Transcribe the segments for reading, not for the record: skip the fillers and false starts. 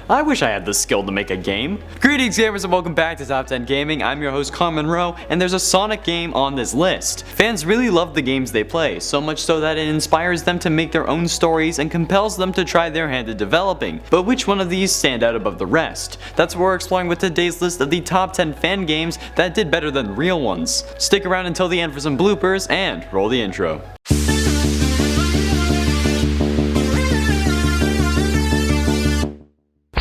I wish I had the skill to make a game. Greetings gamers and welcome back to Top 10 Gaming. I'm your host Carmen Rowe, and there's a Sonic game on this list. Fans really love the games they play, so much so that it inspires them to make their own stories and compels them to try their hand at developing. But which one of these stand out above the rest? That's what we're exploring with today's list of the top 10 fan games that did better than real ones. Stick around until the end for some bloopers and roll the intro.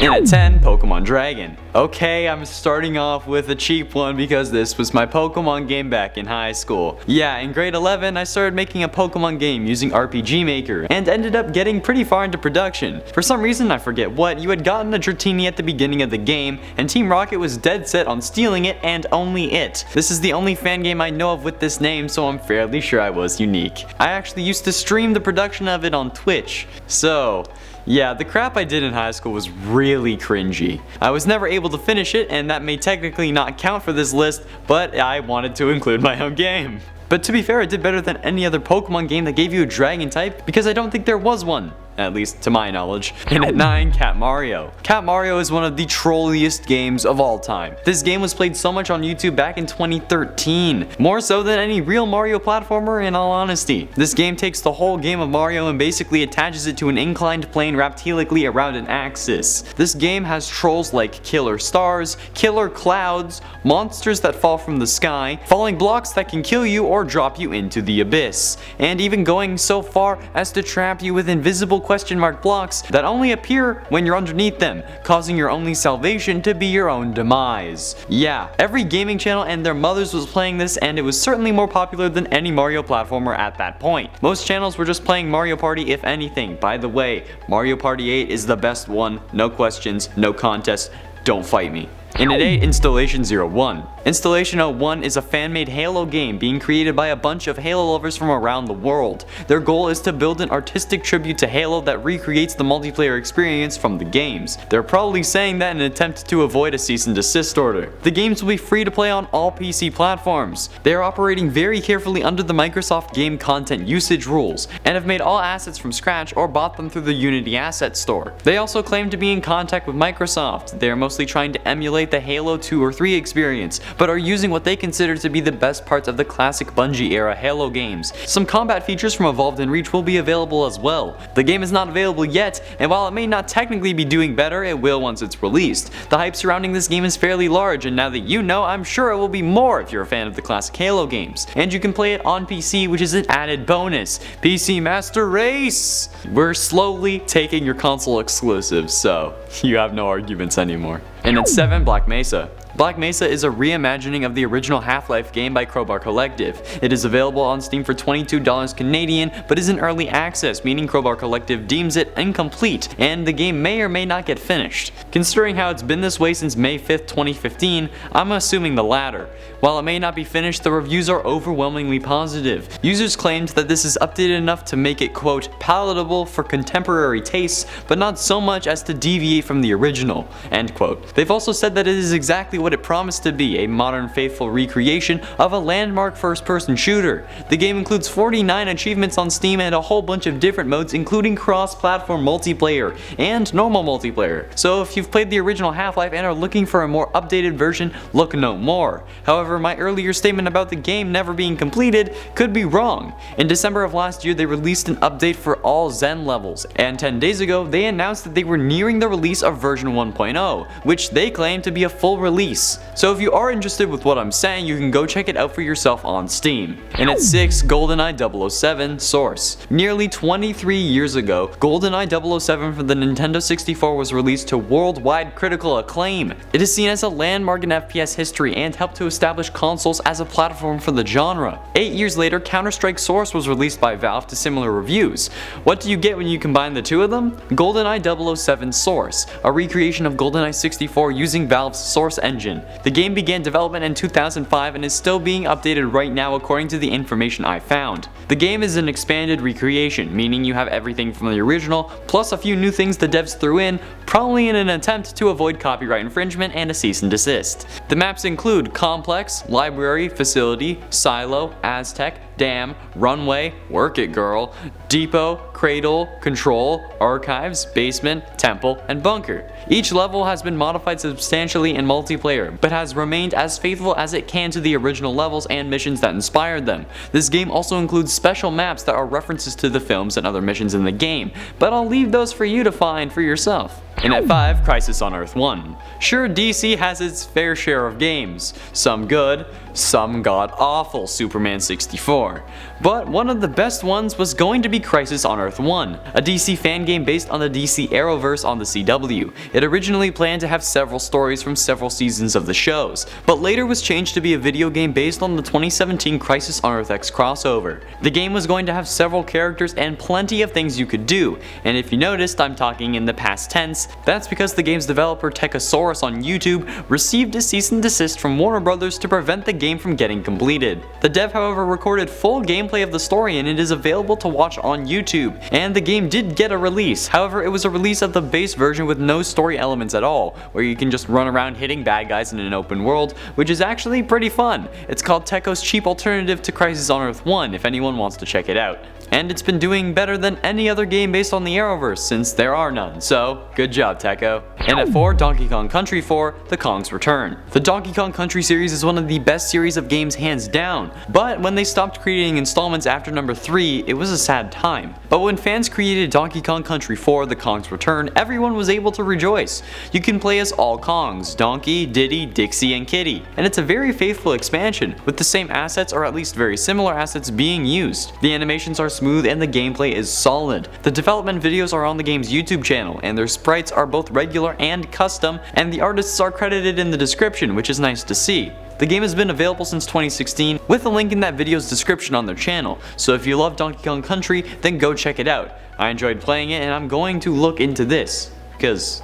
In at 10, Pokemon Dragon. Okay, I'm starting off with a cheap one because this was my Pokemon game back in high school. Yeah, in grade 11, I started making a Pokemon game using RPG Maker and ended up getting pretty far into production. For some reason, I forget what, you had gotten a Dratini at the beginning of the game, and Team Rocket was dead set on stealing it and only it. This is the only fan game I know of with this name, so I'm fairly sure I was unique. I actually used to stream the production of it on Twitch. So yeah, the crap I did in high school was really cringy. I was never able to finish it, and that may technically not count for this list, but I wanted to include my own game. But to be fair, it did better than any other Pokemon game that gave you a dragon type, because I don't think there was one. At least to my knowledge. And at 9, Cat Mario. Cat Mario is one of the trolliest games of all time. This game was played so much on YouTube back in 2013, more so than any real Mario platformer in all honesty. This game takes the whole game of Mario and basically attaches it to an inclined plane wrapped helically around an axis. This game has trolls like killer stars, killer clouds, monsters that fall from the sky, falling blocks that can kill you or drop you into the abyss, and even going so far as to trap you with invisible question mark blocks that only appear when you're underneath them, causing your only salvation to be your own demise. Yeah, every gaming channel and their mothers was playing this, and it was certainly more popular than any Mario platformer at that point. Most channels were just playing Mario Party if anything. By the way, Mario Party 8 is the best one, no questions, no contest, don't fight me. In at 8, Installation 01. Installation 01 is a fan-made Halo game being created by a bunch of Halo lovers from around the world. Their goal is to build an artistic tribute to Halo that recreates the multiplayer experience from the games. They're probably saying that in an attempt to avoid a cease and desist order. The games will be free to play on all PC platforms. They are operating very carefully under the Microsoft Game Content Usage rules, and have made all assets from scratch or bought them through the Unity Asset Store. They also claim to be in contact with Microsoft. They are mostly trying to emulate the Halo 2 or 3 experience, but are using what they consider to be the best parts of the classic Bungie era Halo games. Some combat features from Evolved and Reach will be available as well. The game is not available yet, and while it may not technically be doing better, it will once it's released. The hype surrounding this game is fairly large, and now that you know, I'm sure it will be more if you're a fan of the classic Halo games. And you can play it on PC, which is an added bonus. PC Master Race! We're slowly taking your console exclusives, so you have no arguments anymore. And at 7, Black Mesa. Black Mesa is a reimagining of the original Half-Life game by Crowbar Collective. It is available on Steam for $22 Canadian, but is in early access, meaning Crowbar Collective deems it incomplete, and the game may or may not get finished. Considering how it's been this way since May 5th, 2015, I'm assuming the latter. While it may not be finished, the reviews are overwhelmingly positive. Users claimed that this is updated enough to make it, quote, palatable for contemporary tastes, but not so much as to deviate from the original, end quote. They've also said that it is exactly what it promised to be, a modern faithful recreation of a landmark first-person shooter. The game includes 49 achievements on Steam and a whole bunch of different modes, including cross-platform multiplayer and normal multiplayer. So if you've played the original Half-Life and are looking for a more updated version, look no more. However, my earlier statement about the game never being completed could be wrong. In December of last year, they released an update for all Zen levels, and 10 days ago, they announced that they were nearing the release of version 1.0, which they claim to be a full release. So if you are interested with what I'm saying, you can go check it out for yourself on Steam. And at 6, GoldenEye 007 Source. Nearly 23 years ago, GoldenEye 007 for the Nintendo 64 was released to worldwide critical acclaim. It is seen as a landmark in FPS history and helped to establish consoles as a platform for the genre. 8 years later, Counter-Strike Source was released by Valve to similar reviews. What do you get when you combine the two of them? GoldenEye 007 Source, a recreation of GoldenEye 64 using Valve's Source engine. The game began development in 2005 and is still being updated right now according to the information I found. The game is an expanded recreation, meaning you have everything from the original, plus a few new things the devs threw in, probably in an attempt to avoid copyright infringement and a cease and desist. The maps include Complex, Library, Facility, Silo, Aztec, Dam, Runway, Work It Girl, Depot, Cradle, Control, Archives, Basement, Temple, and Bunker. Each level has been modified substantially in multiplayer, but has remained as faithful as it can to the original levels and missions that inspired them. This game also includes special maps that are references to the films and other missions in the game, but I'll leave those for you to find for yourself. And at 5, Crisis on Earth 1. Sure, DC has its fair share of games, some good, some god-awful Superman 64. But one of the best ones was going to be Crisis on Earth 1, a DC fan game based on the DC Arrowverse on the CW. It originally planned to have several stories from several seasons of the shows, but later was changed to be a video game based on the 2017 Crisis on Earth X crossover. The game was going to have several characters and plenty of things you could do, and if you noticed, I'm talking in the past tense. That's because the game's developer Techosaurus on YouTube received a cease and desist from Warner Brothers to prevent the game from getting completed. The dev, however, recorded full gameplay of the story and it is available to watch on YouTube, and the game did get a release. However, it was a release of the base version with no story elements at all, where you can just run around hitting bad guys in an open world, which is actually pretty fun. It's called Techo's cheap alternative to Crisis on Earth 1 if anyone wants to check it out. And it's been doing better than any other game based on the Arrowverse since there are none, so good job Techo. And at 4, Donkey Kong Country 4, The Kong's Return. The Donkey Kong Country series is one of the best series of games hands down, but when they stopped creating installments after number 3, it was a sad time. But when fans created Donkey Kong Country 4, The Kong's Return, everyone was able to rejoice. You can play as all Kongs, Donkey, Diddy, Dixie, and Kitty, and it's a very faithful expansion, with the same assets or at least very similar assets being used. The animations are smooth and the gameplay is solid. The development videos are on the game's YouTube channel, and their sprites are both regular and custom, and the artists are credited in the description, which is nice to see. The game has been available since 2016 with a link in that video's description on their channel, so if you love Donkey Kong Country, then go check it out. I enjoyed playing it and I'm going to look into this, because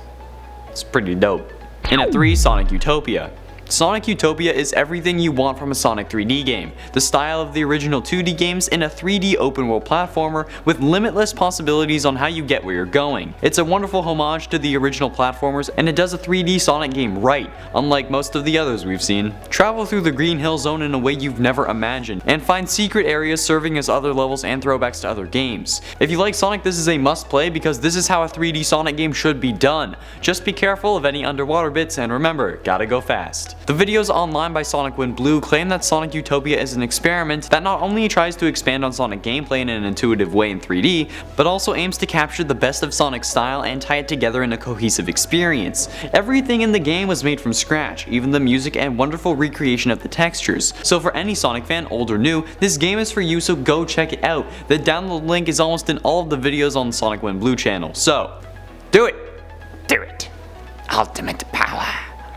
it's pretty dope. And at 3, Sonic Utopia. Sonic Utopia is everything you want from a Sonic 3D game, the style of the original 2D games in a 3D open world platformer with limitless possibilities on how you get where you're going. It's a wonderful homage to the original platformers, and it does a 3D Sonic game right, unlike most of the others we've seen. Travel through the Green Hill Zone in a way you've never imagined, and find secret areas serving as other levels and throwbacks to other games. If you like Sonic, this is a must play because this is how a 3D Sonic game should be done. Just be careful of any underwater bits, and remember, gotta go fast. The videos online by Sonic Wind Blue claim that Sonic Utopia is an experiment that not only tries to expand on Sonic gameplay in an intuitive way in 3D, but also aims to capture the best of Sonic's style and tie it together in a cohesive experience. Everything in the game was made from scratch, even the music and wonderful recreation of the textures. So for any Sonic fan, old or new, this game is for you, so go check it out. The download link is almost in all of the videos on the Sonic Wind Blue channel, so do it! Do it! Ultimate power!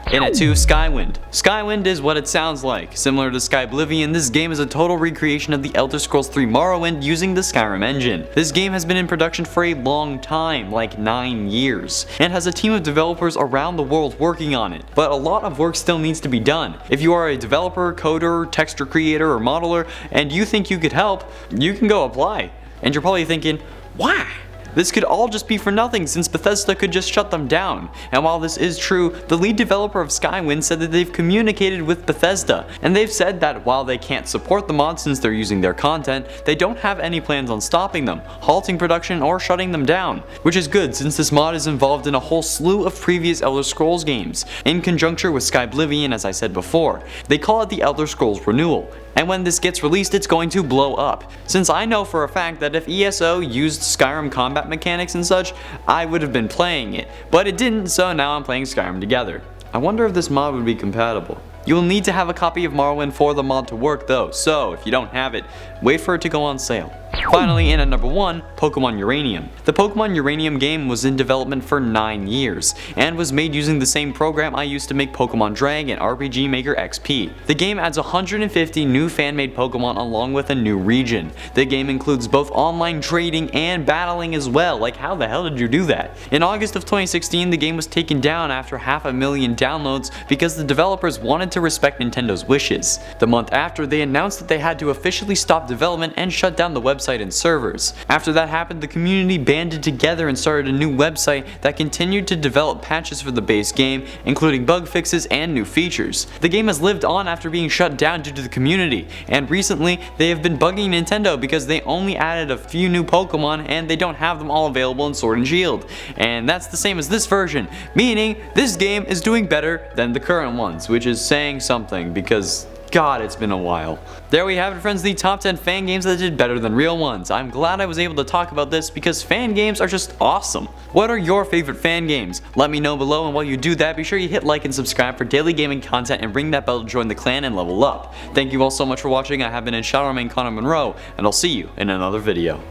And at 2, Skywind. Skywind is what it sounds like. Similar to Skyblivion, this game is a total recreation of the Elder Scrolls 3 Morrowind using the Skyrim engine. This game has been in production for a long time, like 9 years, and has a team of developers around the world working on it. But a lot of work still needs to be done. If you are a developer, coder, texture creator, or modeler, and you think you could help, you can go apply. And you're probably thinking, why? This could all just be for nothing since Bethesda could just shut them down. And while this is true, the lead developer of Skywind said that they've communicated with Bethesda, and they've said that while they can't support the mod since they're using their content, they don't have any plans on stopping them, halting production, or shutting them down. Which is good since this mod is involved in a whole slew of previous Elder Scrolls games, in conjunction with Skyblivion as I said before. They call it the Elder Scrolls Renewal. And when this gets released, it's going to blow up. Since I know for a fact that if ESO used Skyrim combat mechanics and such, I would have been playing it. But it didn't, so now I'm playing Skyrim together. I wonder if this mod would be compatible. You will need to have a copy of Morrowind for the mod to work though, so if you don't have it, wait for it to go on sale. Finally, in at number 1, Pokemon Uranium. The Pokemon Uranium game was in development for 9 years, and was made using the same program I used to make Pokemon Dragon RPG Maker XP. The game adds 150 new fan-made Pokemon along with a new region. The game includes both online trading and battling as well, like how the hell did you do that? In August of 2016, the game was taken down after 500,000 downloads because the developers wanted to respect Nintendo's wishes. The month after, they announced that they had to officially stop development and shut down the website website and servers. After that happened, the community banded together and started a new website that continued to develop patches for the base game, including bug fixes and new features. The game has lived on after being shut down due to the community, and recently they have been bugging Nintendo because they only added a few new Pokemon and they don't have them all available in Sword and Shield. And that's the same as this version, meaning this game is doing better than the current ones, which is saying something because God, it's been a while. There we have it, friends, the top 10 fan games that did better than real ones. I'm glad I was able to talk about this because fan games are just awesome. What are your favorite fan games? Let me know below, and while you do that, be sure you hit like and subscribe for daily gaming content and ring that bell to join the clan and level up. Thank you all so much for watching. I have been Shadowman Connor Monroe, and I'll see you in another video.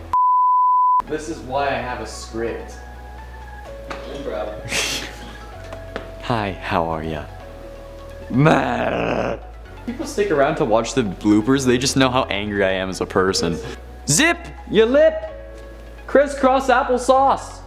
This is why I have a script. Hi, how are ya? People stick around to watch the bloopers, they just know how angry I am as a person. Zip your lip! Crisscross applesauce!